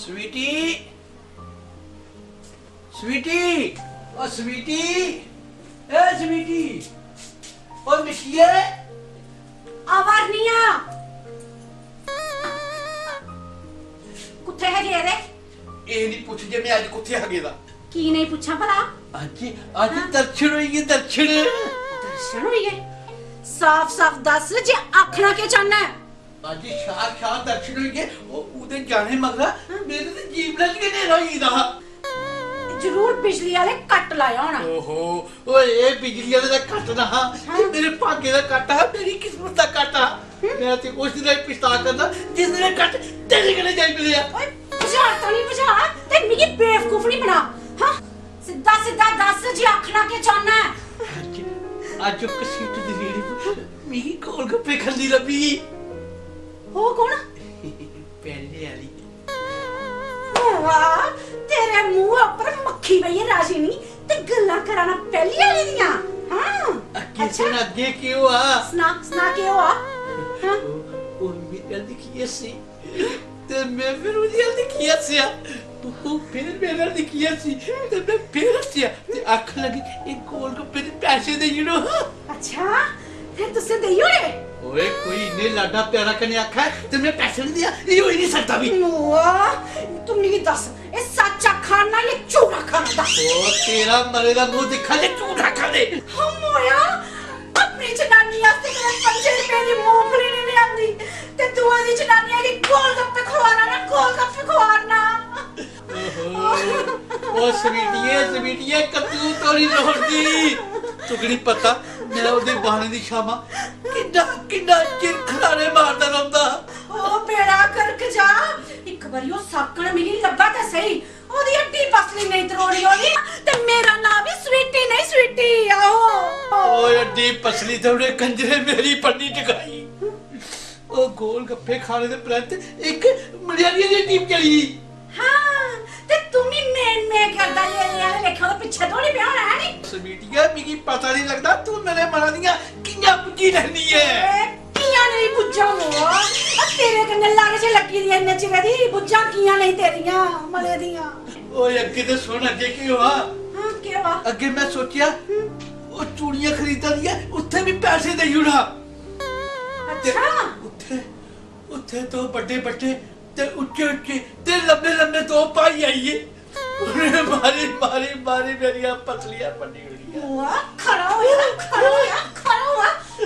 स्वीटी स्वीटी ओ स्वीटी ए स्वीटी ओ मिठिए आवारनिया कुत्थे है जेरे ਇਹ ਨਹੀਂ ਪੁੱਛ ਜੇ ਮੈਂ ਅੱਜ ਕਿੱਥੇ ਆ ਗਿਆ की नहीं पूछा भला ਅੱਜ ਦਰਸ਼ਨ ਹੋਈ ਦਰਸ਼ਨ दर्शन हुई है साफ साफ दस जे आखना के चाहना है ਅੱਜ ਸ਼ਾਹ ਦਰਸ਼ਨ ਹੋਈ ਉਹ ਉਹਦੇ ਜਾਣੇ ਮਗਰਾ ਮੇਰੇ ਤੇ ਜੀਵ ਲੱਗ ਕੇ ਨੇਰਾ ਹੋਈ ਦਾ जरूर बिजली वाले कट लाया होना ओहो ओए ये बिजली वाले दा कट ना मेरे भाग्य दा कट है मेरी किस्मत दा कट है मैं ते उस दिन पिछता करदा जिस दिन कट तेरे कने जाई मिले ओए बुझा तो नहीं बुझा ते मिगी बेवकूफ नहीं बना हां सीधा सीधा दस जे आखना के चाहना है आज कसीट दी रेड़ी मिगी कोल गप्पे खंदी रबी हो कौन पहले वाली वाह तेरे मुंह ऊपर मक्खी पई है राशिनी ते गल्ला कराना पहली वाली दियां हां अच्छा अगे क्यों आ स्ना के हुआ हां ओ मेरे दिखिए सी ते मैं फिर उदी दिखिए सी तू फिर मेरे दिखिए सी ते मैं फिर हसिया ते अख लगी एक गोल गप्पे दे पैसे दे यूनो अच्छा फिर तुसे दई होए ओए कोई ने लाडा प्यारा कने आखा ते मैं पैसे नहीं दिया ये हो ही नहीं सकता भी वाह तुम नहीं दस ए सच्चा खाना ये झूठा खाना दा ओ तेरा मरे दा मुंह दिखा ले झूठा खा ले हम होया अपनी जनानी आस्ते करे 5 रुपए दी मूंगफली नहीं आंदी ते तू आदी जनानी दी गोलगप्पे खवाना ना गोलगप्पे खवाना ओ स्वीटिए कतू तोरी रोटी तुगड़ी पता मैं ओदे बहाने दी शामा किड्डा चिर खलारे मारदा रहंदा ओ बेड़ा करक जा एक बारी ओ साकण मिली लब्बा ते सही ओदी हड्डी पसली नहीं तरोड़ी ओदी ते मेरा नाम भी स्वीटी नहीं स्वीटी आओ ओए हड्डी पसली थोड़े कंजरे मेरी पन्नी टकाई ओ गोल गप्पे खाने दे परंत एक मलियारी दी टीम चली हां ते तुम ही मैं करदा ले लेखा तो पीछे थोड़ी पिया है नी स्वीटिया मिगी पता नहीं लगदा तू मेरे मना दियां कियां पुजी रहनी है कियां नहीं बुझा हुआ तेरे कन्ने लागे से लगी दी इन्ने चिरे दी बुझा कियां नहीं तेरियां मले दियां ओए अगे ते सुन अगे की हुआ हां के हुआ अगे मैं सोचिया ओ चूड़ियां खरीदा दिया उत्थे भी पैसे दे जुड़ा अच्छा उत्थे तो बड़े ते ऊंचे ते लंबे तो पाई आईए मारी मेरिया पसलियां पन्नी हुई वाह खड़ा होया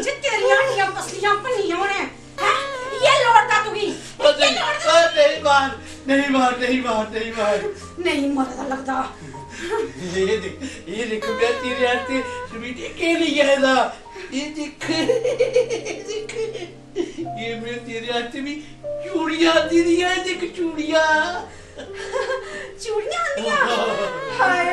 जे तेरियां हड्डियां पसलियां पन्नियां होने हैं ये लौटदा तुगी नहीं मार नहीं मरदा लगदा ये देख मैं तेरे आते स्वीटी के लिए है ना ये देख ये मैं तेरे आते भी चूड़ियां दी दिया देख चूड़ियां चूड़ियां आंदियां हाय